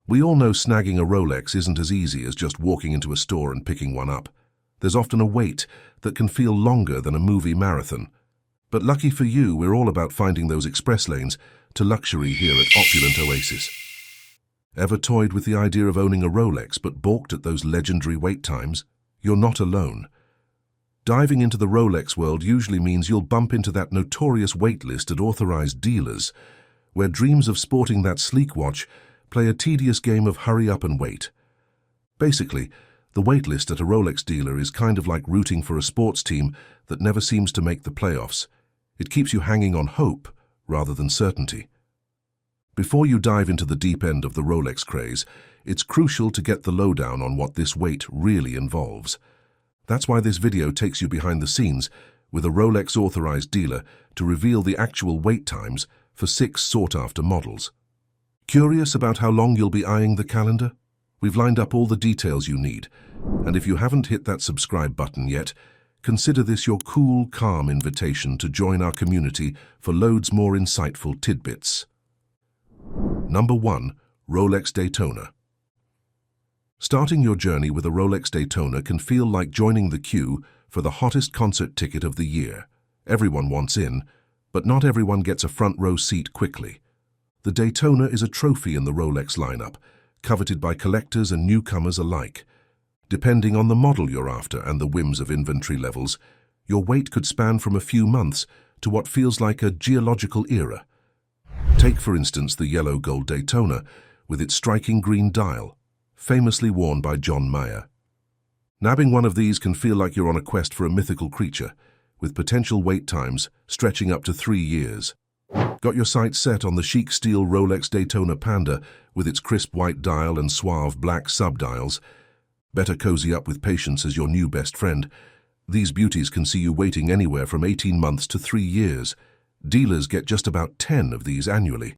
We all know snagging a Rolex isn't as easy as just walking into a store and picking one up. There's often a wait that can feel longer than a movie marathon. But lucky for you, we're all about finding those express lanes to luxury here at Opulent Oasis. Ever toyed with the idea of owning a Rolex but balked at those legendary wait times? You're not alone. Diving into the Rolex world usually means you'll bump into that notorious waitlist at authorized dealers, where dreams of sporting that sleek watch play a tedious game of hurry up and wait. Basically, the waitlist at a Rolex dealer is kind of like rooting for a sports team that never seems to make the playoffs. It keeps you hanging on hope rather than certainty. Before you dive into the deep end of the Rolex craze, it's crucial to get the lowdown on what this wait really involves. That's why this video takes you behind the scenes with a Rolex authorized dealer to reveal the actual wait times for 6 sought-after models. Curious about how long you'll be eyeing the calendar? We've lined up all the details you need, and if you haven't hit that subscribe button yet, consider this your cool, calm invitation to join our community for loads more insightful tidbits. Number 1. Rolex Daytona. Starting your journey with a Rolex Daytona can feel like joining the queue for the hottest concert ticket of the year. Everyone wants in, but not everyone gets a front row seat quickly. The Daytona is a trophy in the Rolex lineup, coveted by collectors and newcomers alike. Depending on the model you're after and the whims of inventory levels, your wait could span from a few months to what feels like a geological era. Take, for instance, the yellow gold Daytona with its striking green dial, famously worn by John Mayer. Nabbing one of these can feel like you're on a quest for a mythical creature, with potential wait times stretching up to 3 years. Got your sights set on the chic steel Rolex Daytona Panda with its crisp white dial and suave black subdials? Better cozy up with patience as your new best friend. These beauties can see you waiting anywhere from 18 months to 3 years. Dealers get just about 10 of these annually.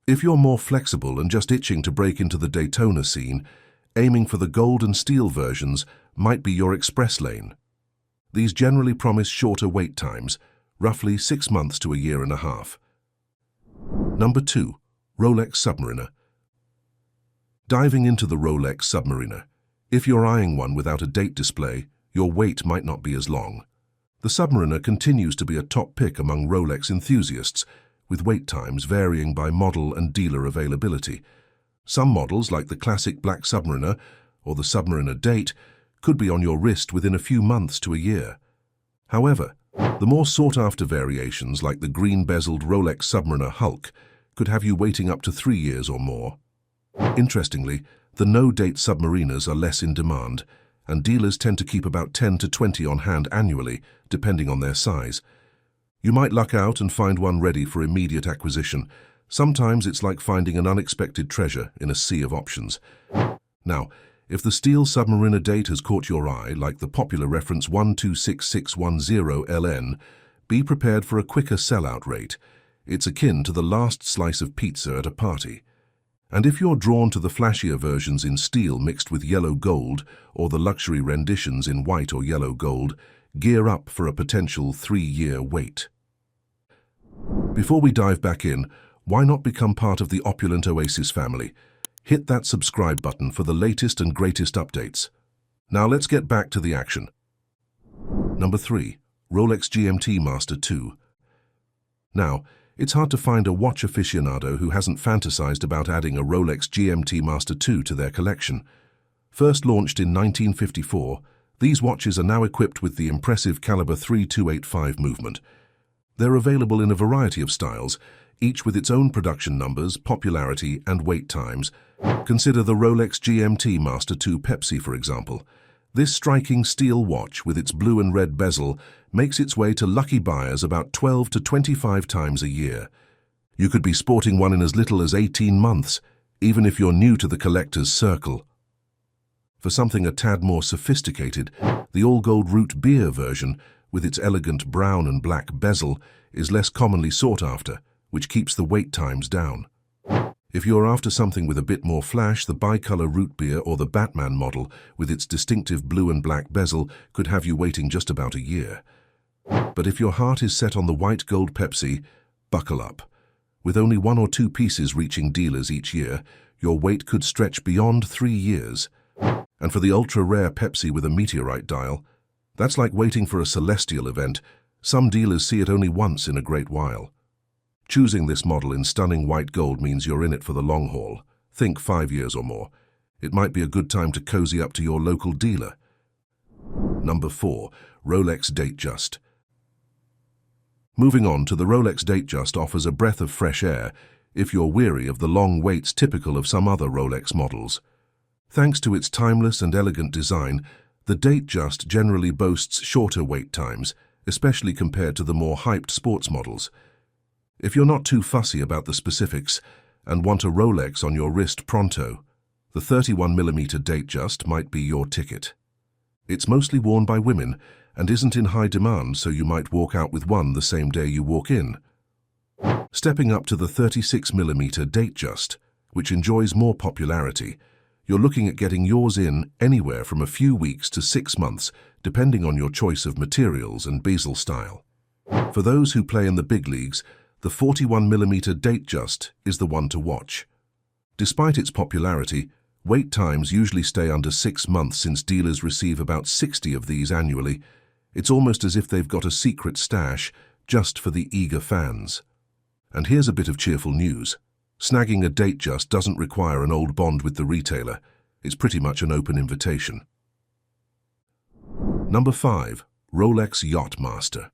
If you're more flexible and just itching to break into the Daytona scene, aiming for the gold and steel versions might be your express lane. These generally promise shorter wait times, roughly 6 months to a year and a half. Number 2. Rolex Submariner. Diving into the Rolex Submariner. If you're eyeing one without a date display, your wait might not be as long. The Submariner continues to be a top pick among Rolex enthusiasts, with wait times varying by model and dealer availability. Some models, like the classic black Submariner or the Submariner Date, could be on your wrist within a few months to a year. However, the more sought-after variations, like the green-bezeled Rolex Submariner Hulk, could have you waiting up to 3 years or more. Interestingly, the no-date Submariners are less in demand, and dealers tend to keep about 10 to 20 on hand annually, depending on their size. You might luck out and find one ready for immediate acquisition. Sometimes it's like finding an unexpected treasure in a sea of options. Now, if the steel Submariner Date has caught your eye, like the popular reference 126610LN, be prepared for a quicker sellout rate. It's akin to the last slice of pizza at a party. And if you're drawn to the flashier versions in steel mixed with yellow gold, or the luxury renditions in white or yellow gold, gear up for a potential 3-year wait. Before we dive back in, why not become part of the Opulent Oasis family? Hit that subscribe button for the latest and greatest updates. Now let's get back to the action. Number 3. Rolex GMT Master 2. Now, it's hard to find a watch aficionado who hasn't fantasized about adding a Rolex GMT Master 2 to their collection. First launched in 1954, these watches are now equipped with the impressive caliber 3285 movement. They're available in a variety of styles, each with its own production numbers, popularity, and wait times. Consider the Rolex GMT Master 2 Pepsi, for example. This striking steel watch with its blue and red bezel makes its way to lucky buyers about 12 to 25 times a year. You could be sporting one in as little as 18 months, even if you're new to the collector's circle. For something a tad more sophisticated, the all-gold root beer version, with its elegant brown and black bezel, is less commonly sought after, which keeps the wait times down. If you're after something with a bit more flash, the bicolor root beer or the Batman model with its distinctive blue and black bezel could have you waiting just about a year. But if your heart is set on the white gold Pepsi, buckle up. With only 1 or 2 pieces reaching dealers each year, your wait could stretch beyond 3 years. And for the ultra-rare Pepsi with a meteorite dial, that's like waiting for a celestial event. Some dealers see it only once in a great while. Choosing this model in stunning white gold means you're in it for the long haul. Think 5 years or more. It might be a good time to cozy up to your local dealer. Number 4. Rolex Datejust. Moving on to the Rolex Datejust offers a breath of fresh air if you're weary of the long waits typical of some other Rolex models. Thanks to its timeless and elegant design, the Datejust generally boasts shorter wait times, especially compared to the more hyped sports models. If you're not too fussy about the specifics and want a Rolex on your wrist pronto, the 31mm Datejust might be your ticket. It's mostly worn by women and isn't in high demand, so you might walk out with one the same day you walk in. Stepping up to the 36mm Datejust, which enjoys more popularity, you're looking at getting yours in anywhere from a few weeks to 6 months, depending on your choice of materials and bezel style. For those who play in the big leagues, the 41mm Datejust is the one to watch. Despite its popularity, wait times usually stay under 6 months since dealers receive about 60 of these annually. It's almost as if they've got a secret stash just for the eager fans. And here's a bit of cheerful news. Snagging a Datejust doesn't require an old bond with the retailer. It's pretty much an open invitation. Number 5. Rolex Yacht Master.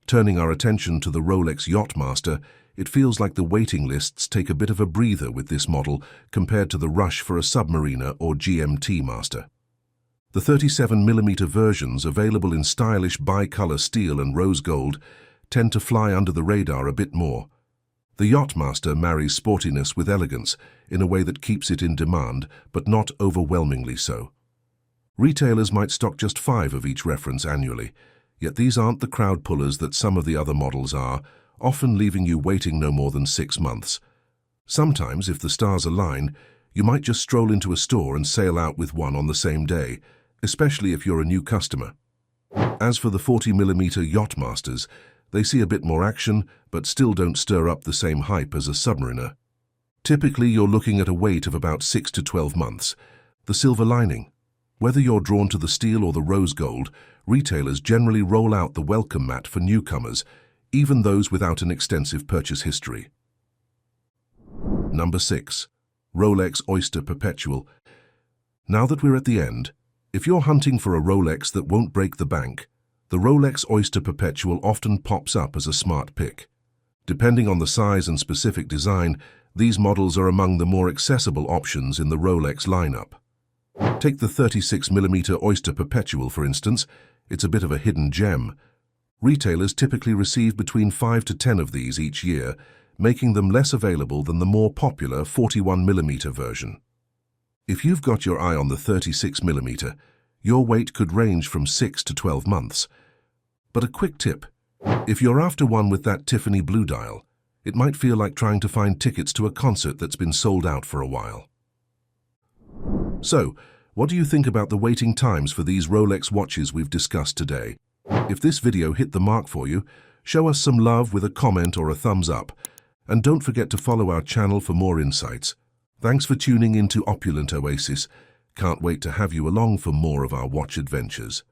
Turning our attention to the Rolex Yacht Master, it feels like the waiting lists take a bit of a breather with this model compared to the rush for a Submariner or GMT Master. The 37mm versions, available in stylish bi-color steel and rose gold, tend to fly under the radar a bit more. The Yacht Master marries sportiness with elegance in a way that keeps it in demand, but not overwhelmingly so. Retailers might stock just 5 of each reference annually, yet these aren't the crowd pullers that some of the other models are, often leaving you waiting no more than 6 months. Sometimes, if the stars align, you might just stroll into a store and sail out with one on the same day, especially if you're a new customer. As for the 40mm Yacht Masters, they see a bit more action, but still don't stir up the same hype as a Submariner. Typically, you're looking at a wait of about 6 to 12 months. The silver lining. Whether you're drawn to the steel or the rose gold, retailers generally roll out the welcome mat for newcomers, even those without an extensive purchase history. Number 6. Rolex Oyster Perpetual. Now that we're at the end, if you're hunting for a Rolex that won't break the bank, the Rolex Oyster Perpetual often pops up as a smart pick. Depending on the size and specific design, these models are among the more accessible options in the Rolex lineup. Take the 36mm Oyster Perpetual, for instance. It's a bit of a hidden gem. Retailers typically receive between 5 to 10 of these each year, making them less available than the more popular 41mm version. If you've got your eye on the 36mm, your wait could range from 6 to 12 months. But a quick tip: if you're after one with that Tiffany blue dial, it might feel like trying to find tickets to a concert that's been sold out for a while. So, what do you think about the waiting times for these Rolex watches we've discussed today? If this video hit the mark for you, show us some love with a comment or a thumbs up. And don't forget to follow our channel for more insights. Thanks for tuning in to Opulent Oasis. Can't wait to have you along for more of our watch adventures.